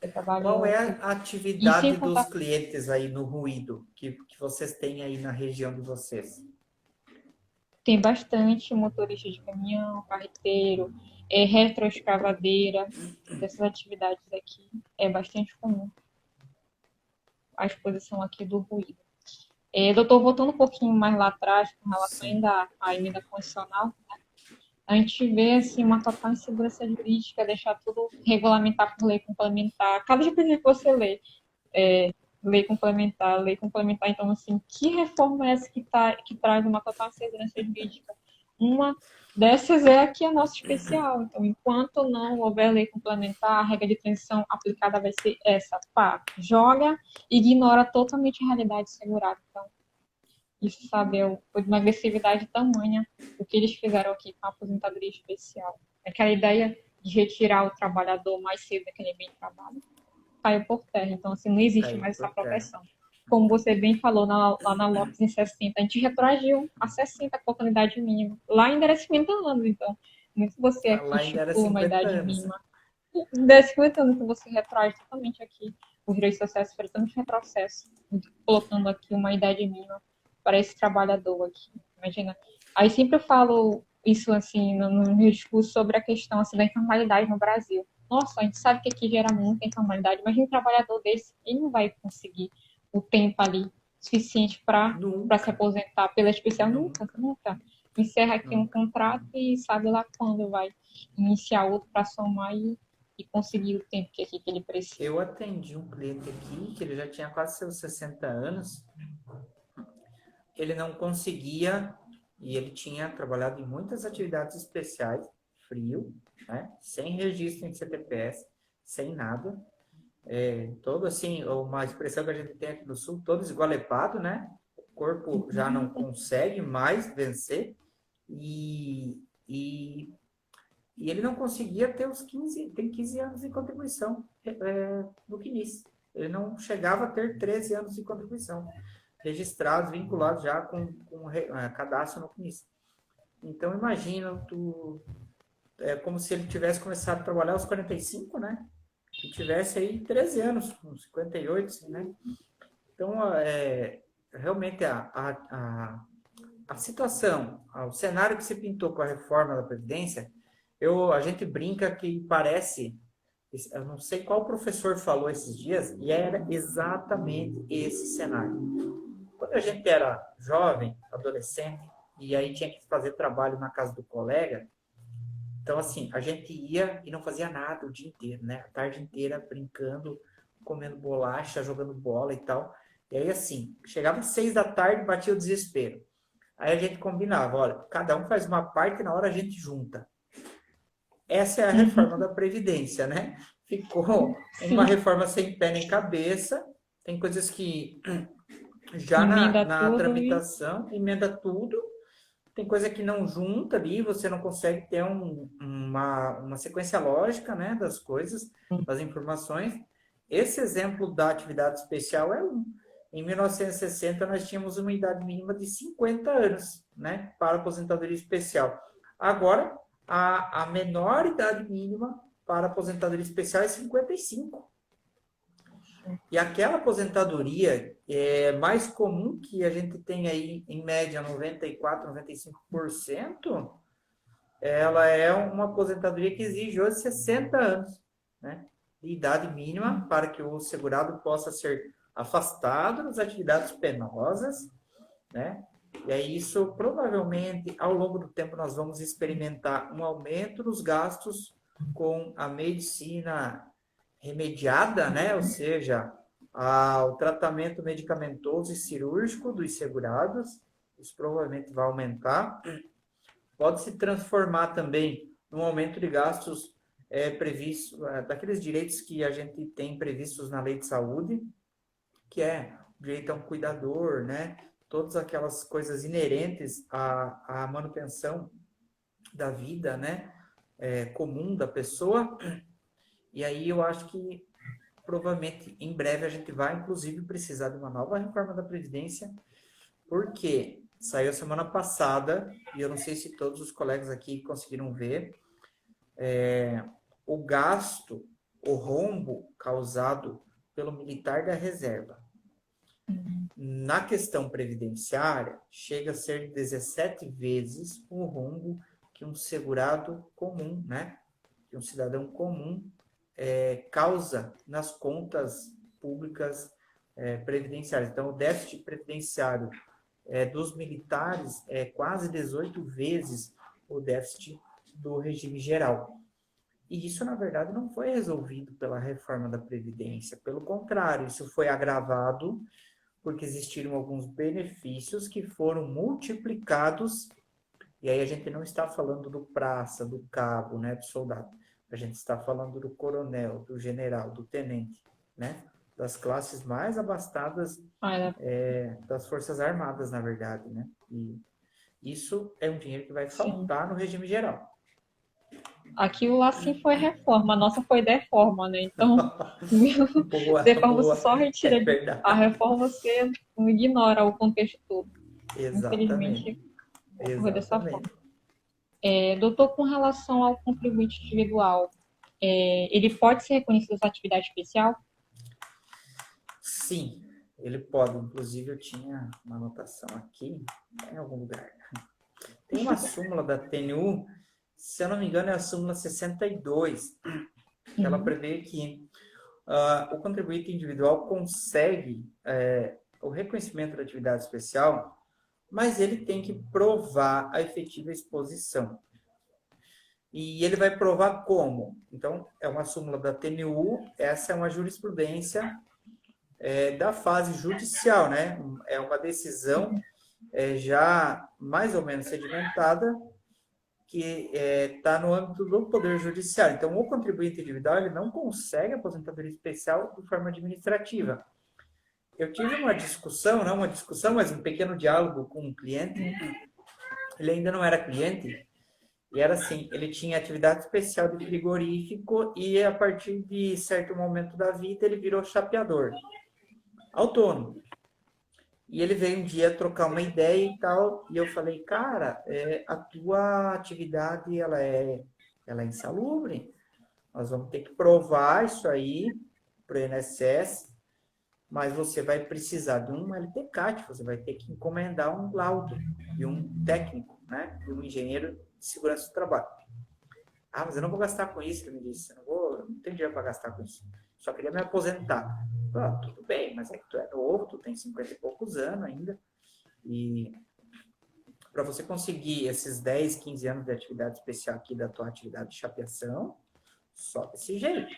eu Qual é trabalho. a E sem atividade dos contar, clientes aí no ruído que vocês têm aí na região de vocês? tem bastante motorista de caminhão, carreteiro, retroescavadeira, dessas atividades aqui. É bastante comum a exposição aqui do ruído. Doutor, voltando um pouquinho mais lá atrás, com relação Sim. ainda à emenda constitucional, a gente vê assim, uma total insegurança jurídica, deixar tudo regulamentar por lei complementar. Cada dia que você lei complementar. Então, assim, que reforma é essa que traz uma total insegurança jurídica? Uma dessas é aqui a nossa especial. Então, enquanto não houver lei complementar, a regra de transição aplicada vai ser essa. Pá, joga, ignora totalmente a realidade segurada. Então, isso, sabe, foi de uma agressividade tamanha o que eles fizeram aqui com a aposentadoria especial. Aquela ideia de retirar o trabalhador mais cedo daquele bem de trabalho caiu por terra. Então, assim, não existe Caiu mais essa por terra. proteção. Como você bem falou lá na Lopes em 60, a gente retroagiu a 60 a oportunidade mínima, lá ainda era 50 anos. Então, muito você aqui Lá ainda era estipula uma 50 idade anos. mínima. De 50 anos que você retroage totalmente aqui os direitos sociais, foi totalmente retrocesso, colocando aqui uma idade mínima para esse trabalhador aqui. Imagina. Aí sempre eu falo isso assim no meu discurso sobre a questão assim, da informalidade no Brasil. Nossa, a gente sabe que aqui gera muita informalidade, mas um trabalhador desse, ele não vai conseguir o tempo ali suficiente para se Nunca. aposentar pela especial, nunca, Nunca. nunca. Encerra aqui um Nunca. contrato e sabe lá quando vai iniciar outro para somar e conseguir o tempo que ele precisa. Eu atendi um cliente aqui que ele já tinha quase seus 60 anos. Ele não conseguia, e ele tinha trabalhado em muitas atividades especiais, frio, né? Sem registro em CTPS, sem nada. Todo assim, uma expressão que a gente tem aqui no Sul, todo esgualepado, né? O corpo já não consegue mais vencer. E, e, e ele não conseguia ter tem 15 anos de contribuição no CNIS. Ele não chegava a ter 13 anos de contribuição registrados, vinculados já com cadastro no CNIS. Então, imagina, é como se ele tivesse começado a trabalhar aos 45, né? E tivesse aí 13 anos, com 58, assim, né? Então, realmente a situação, o cenário que se pintou com a reforma da Previdência, a gente brinca que parece, eu não sei qual professor falou esses dias, e era exatamente esse cenário. Quando a gente era jovem, adolescente, e aí tinha que fazer trabalho na casa do colega, então assim, a gente ia e não fazia nada o dia inteiro, né? A tarde inteira brincando, comendo bolacha, jogando bola e tal. E aí assim, chegava às 6 da tarde, batia o desespero. Aí a gente combinava, olha, cada um faz uma parte e na hora a gente junta. Essa é a reforma da Previdência, né? Ficou uma Sim, reforma sem pé nem cabeça. Tem coisas que já emenda na tudo e tramitação, emenda tudo. Tem coisa que não junta ali, você não consegue ter uma sequência lógica, né, das coisas, das informações. Esse exemplo da atividade especial é um. Em 1960, nós tínhamos uma idade mínima de 50 anos, né, para aposentadoria especial. Agora, a menor idade mínima para aposentadoria especial é 55. E aquela aposentadoria é mais comum que a gente tem aí, em média, 94, 95%, ela é uma aposentadoria que exige hoje 60 anos, né, de idade mínima para que o segurado possa ser afastado das atividades penosas, né? E aí isso provavelmente ao longo do tempo nós vamos experimentar um aumento dos gastos com a medicina remediada, né? Ou seja, o tratamento medicamentoso e cirúrgico dos segurados, isso provavelmente vai aumentar. Pode se transformar também num aumento de gastos previsto, daqueles direitos que a gente tem previstos na lei de saúde, que é o direito a um cuidador, né? Todas aquelas coisas inerentes à manutenção da vida, né? Comum da pessoa. E aí eu acho que provavelmente em breve a gente vai, inclusive, precisar de uma nova reforma da Previdência, porque saiu semana passada, e eu não sei se todos os colegas aqui conseguiram ver, o gasto, o rombo causado pelo militar da reserva na questão previdenciária, chega a ser 17 vezes o rombo que um segurado comum, né? Que um cidadão comum causa nas contas públicas previdenciárias. Então, o déficit previdenciário dos militares é quase 18 vezes o déficit do regime geral. E isso, na verdade, não foi resolvido pela reforma da Previdência. Pelo contrário, isso foi agravado porque existiram alguns benefícios que foram multiplicados, e aí a gente não está falando do praça, do cabo, né, do soldado, a gente está falando do coronel, do general, do tenente, né, das classes mais abastadas das Forças Armadas, na verdade, né, e isso é um dinheiro que vai sim. faltar no regime geral. Aquilo lá sim foi reforma, a nossa foi deforma, né? Então, Boa, deforma você boa, só é retira, a verdade. reforma você ignora o contexto todo. Exatamente, Infelizmente, ocorreu dessa forma. exatamente. Doutor, com relação ao contribuinte individual, ele pode ser reconhecido essa atividade especial? Sim, ele pode. Inclusive, eu tinha uma anotação aqui, em algum lugar. Tem uma súmula da TNU, se eu não me engano, é a súmula 62, que ela prevê que o contribuinte individual consegue o reconhecimento da atividade especial, mas ele tem que provar a efetiva exposição. E ele vai provar como? Então, é uma súmula da TNU, essa é uma jurisprudência da fase judicial, né? É uma decisão já mais ou menos sedimentada que está no âmbito do Poder Judiciário. Então, o contribuinte individual ele não consegue aposentadoria especial de forma administrativa. Eu tive uma discussão, não uma discussão, mas um pequeno diálogo com um cliente. Ele ainda não era cliente, e era assim, ele tinha atividade especial de frigorífico e a partir de certo momento da vida ele virou chapeador, autônomo. E ele veio um dia trocar uma ideia e tal, e eu falei, cara, a tua atividade ela é insalubre, nós vamos ter que provar isso aí para o INSS, mas você vai precisar de um LTCAT, você vai ter que encomendar um laudo de um técnico, né, de um engenheiro de segurança do trabalho. Ah, mas eu não vou gastar com isso, ele me disse, não tenho dinheiro para gastar com isso, só queria me aposentar. Tudo bem, mas é que tu é novo, tu tem 50 e poucos anos ainda, e para você conseguir esses 10, 15 anos de atividade especial aqui da tua atividade de chapeação, só desse jeito.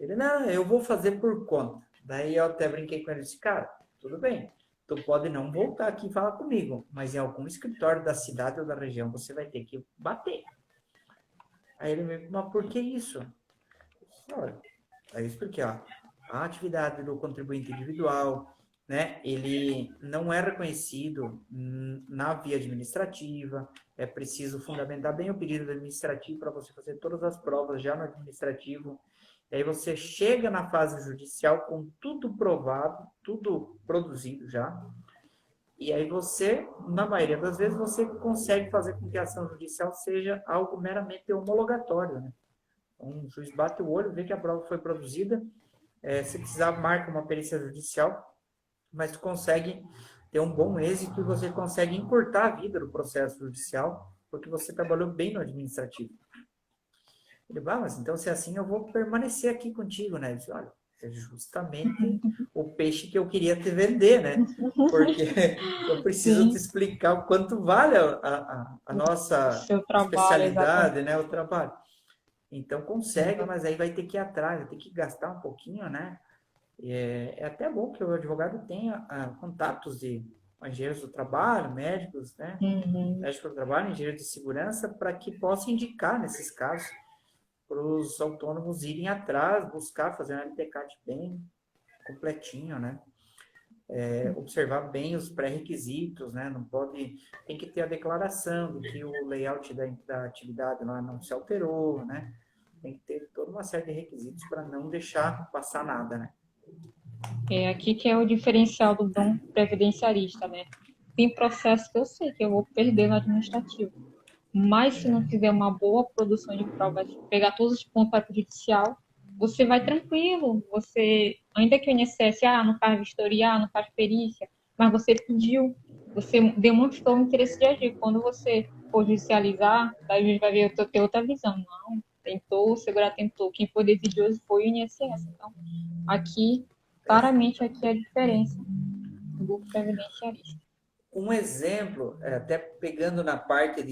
Ele, não, eu vou fazer por conta. Daí eu até brinquei com ele e disse, cara, tudo bem, tu pode não voltar aqui e falar comigo, mas em algum escritório da cidade ou da região você vai ter que bater. Aí ele me, mas por que isso? Olha, aí eu expliquei, ó, a atividade do contribuinte individual, né, ele não é reconhecido na via administrativa, é preciso fundamentar bem o pedido administrativo para você fazer todas as provas já no administrativo. E aí você chega na fase judicial com tudo provado, tudo produzido já, e aí você, na maioria das vezes, você consegue fazer com que a ação judicial seja algo meramente homologatório, né? Um juiz bate o olho, vê que a prova foi produzida, se precisar marca uma perícia judicial, mas tu consegue ter um bom êxito e você consegue encurtar a vida do processo judicial, porque você trabalhou bem no administrativo. Ele vai, mas então se é assim eu vou permanecer aqui contigo, né? Ele disse, olha, é justamente o peixe que eu queria te vender, né? Porque eu preciso te Sim, explicar o quanto vale a o nossa seu trabalho, especialidade, exatamente. né? O trabalho. Então consegue, mas aí vai ter que ir atrás, vai ter que gastar um pouquinho, né? É até bom que o advogado tenha contatos de engenheiros do trabalho, médicos, né? Uhum. Médicos do trabalho, engenheiros de segurança, para que possa indicar nesses casos para os autônomos irem atrás, buscar fazer um LTCAT bem completinho, né? Observar bem os pré-requisitos, né? Não pode, tem que ter a declaração de que o layout da atividade lá não se alterou, né? Tem que ter toda uma série de requisitos para não deixar passar nada, né? É aqui que é o diferencial do bom previdenciarista, né? Tem processos que eu sei que eu vou perder no administrativo, mas se não fizer uma boa produção de provas, pegar todos os pontos para o judicial, você vai tranquilo. Você, ainda que o INSS não faz vistoria, não faz perícia, mas você pediu, você demonstrou o interesse de agir. Quando você for judicializar, daí a gente vai ver ter outra visão. Não, tentou, o segurado tentou. Quem foi desidioso foi o INSS. Então, aqui, claramente, aqui é a diferença do previdenciarista. Um exemplo, até pegando na parte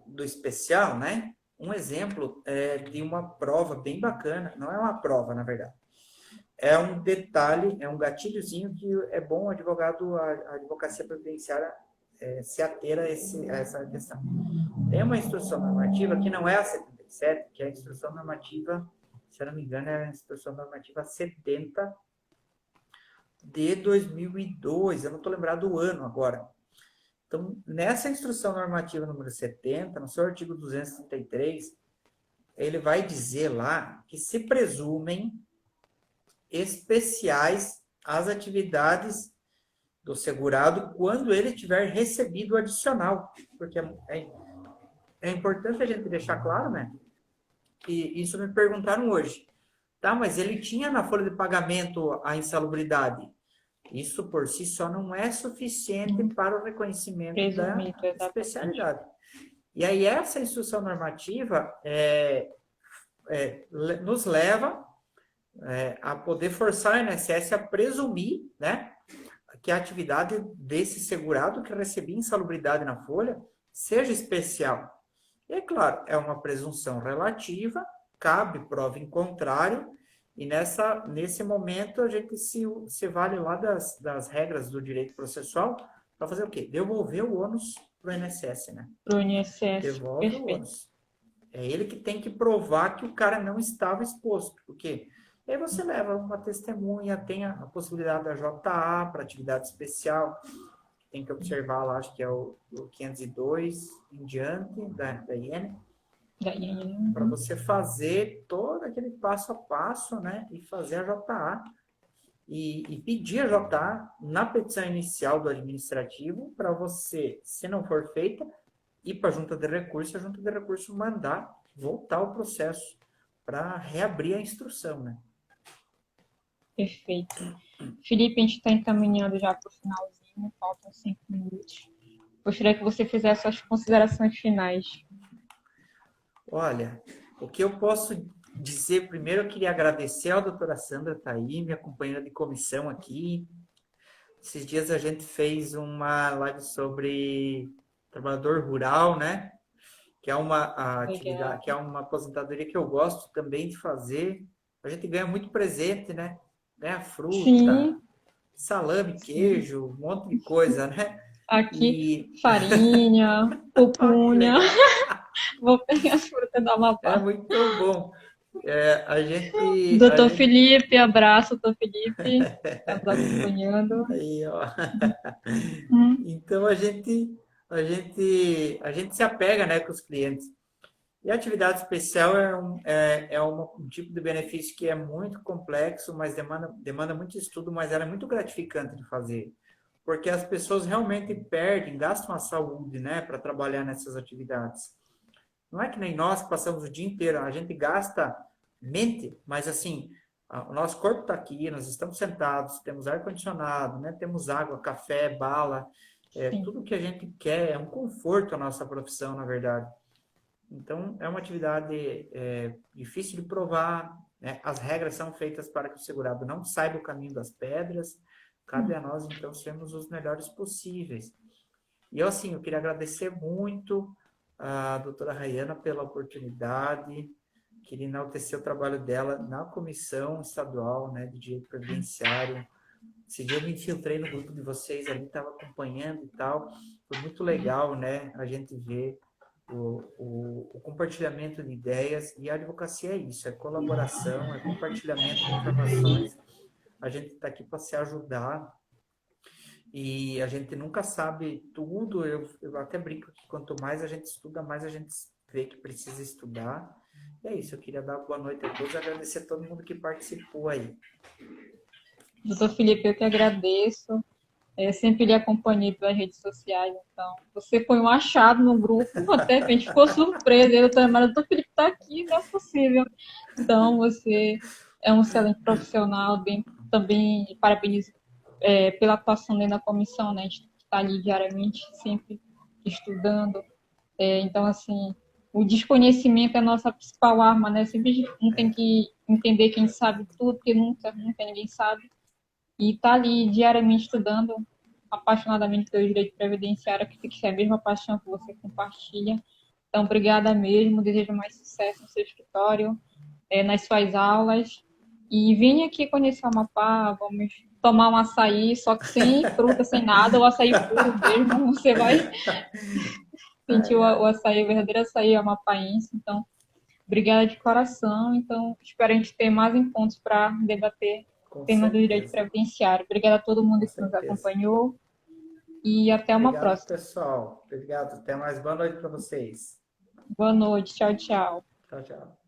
do especial, né? Um exemplo de uma prova bem bacana, não é uma prova, na verdade. É um detalhe, é um gatilhozinho que é bom o advogado, a advocacia previdenciária se ater a essa questão. Tem uma instrução normativa que não é a 77, que é a instrução normativa, se eu não me engano, é a instrução normativa 70 de 2002, eu não estou lembrado do ano agora. Então, nessa instrução normativa número 70, no seu artigo 233, ele vai dizer lá que se presumem especiais as atividades do segurado quando ele tiver recebido o adicional. Porque é importante a gente deixar claro, né? Que isso me perguntaram hoje. Tá, mas ele tinha na folha de pagamento a insalubridade. Isso por si só não é suficiente para o reconhecimento da Presumido, exatamente. especialidade. E aí essa instrução normativa nos leva a poder forçar a INSS a presumir, né, que a atividade desse segurado que recebia insalubridade na folha seja especial. E é claro, é uma presunção relativa, cabe prova em contrário, e nesse momento a gente se vale lá das regras do direito processual para fazer o quê? Devolver o ônus para o INSS, né? Para o INSS, Devolve o perfeito. ônus. É ele que tem que provar que o cara não estava exposto. Por quê? Aí você leva uma testemunha, tem a possibilidade da JA para atividade especial, tem que observar lá, acho que é o 502 em diante da IN, para você fazer todo aquele passo a passo, né, e fazer a JA. E pedir a JA na petição inicial do administrativo para você, se não for feita, ir para a junta de recurso, a junta de recurso mandar voltar o processo para reabrir a instrução, né? Perfeito. Felipe, a gente está encaminhando já para o finalzinho, faltam 5 minutos. Gostaria que você fizesse suas considerações finais. Olha, o que eu posso dizer, primeiro eu queria agradecer à doutora Sandra, tá aí, minha companheira de comissão aqui. Esses dias a gente fez uma live sobre trabalhador rural, né? Que é uma atividade, Legal. que é uma aposentadoria que eu gosto também de fazer. A gente ganha muito presente, né? Ganha fruta, Sim, salame, sim. queijo, um monte de coisa, né? Aqui, E farinha, olha que pupunha. legal. Vou pegar as frutas da É Amapá. muito bom. A Doutor gente Felipe, abraço, doutor Felipe, está nos acompanhando. aí, ó. Hum, Então a gente se apega, né, com os clientes. E a atividade especial um tipo de benefício que é muito complexo, mas demanda muito estudo, mas ela é muito gratificante de fazer. Porque as pessoas realmente perdem, gastam a saúde, né, para trabalhar nessas atividades. Não é que nem nós que passamos o dia inteiro, a gente gasta mente, mas assim, o nosso corpo está aqui, nós estamos sentados, temos ar-condicionado, né? Temos água, café, bala, sim. tudo que a gente quer, é um conforto a nossa profissão, na verdade. Então, é uma atividade difícil de provar, né? As regras são feitas para que o segurado não saiba o caminho das pedras, cabe Hum. a nós, então, sermos os melhores possíveis. E eu, assim, eu queria agradecer muito a doutora Rayana pela oportunidade, queria enaltecer o trabalho dela na comissão estadual, né, de direito previdenciário. Esse dia eu me infiltrei no grupo de vocês ali, estava acompanhando e tal. Foi muito legal, né, a gente ver o compartilhamento de ideias, e a advocacia é isso, é colaboração, é compartilhamento de informações. A gente está aqui para se ajudar, e a gente nunca sabe tudo. Eu até brinco que quanto mais a gente estuda, mais a gente vê que precisa estudar. E é isso, eu queria dar boa noite a todos e agradecer a todo mundo que participou aí. Doutor Felipe, eu que agradeço. Sempre lhe acompanhei pelas redes sociais, então você foi um achado no grupo, até a gente ficou surpresa. Eu também, mas o doutor Felipe está aqui, não é possível. Então você é um excelente profissional, bem, também parabenizo pela atuação dentro da comissão, né? A gente está ali diariamente, sempre estudando. Então, assim, o desconhecimento é a nossa principal arma, né? Sempre a gente não tem que entender que a gente sabe tudo, porque nunca ninguém sabe. E tá ali diariamente estudando apaixonadamente pelo direito previdenciário, que é a mesma paixão que você compartilha. Então, obrigada mesmo. Desejo mais sucesso no seu escritório, nas suas aulas. E vim aqui conhecer o Amapá. Vamos tomar um açaí, só que sem fruta, sem nada, o açaí puro mesmo. Você vai sentir Ai, o ai, açaí, o verdadeiro açaí amapaense. Então, obrigada de coração. Então, espero a gente ter mais encontros para debater com temas do direito certeza, previdenciário. Obrigada a todo mundo com que nos certeza. acompanhou e até uma Obrigado, próxima. pessoal. Obrigado. Até mais. Boa noite para vocês. Boa noite. Tchau, tchau. Tchau, tchau.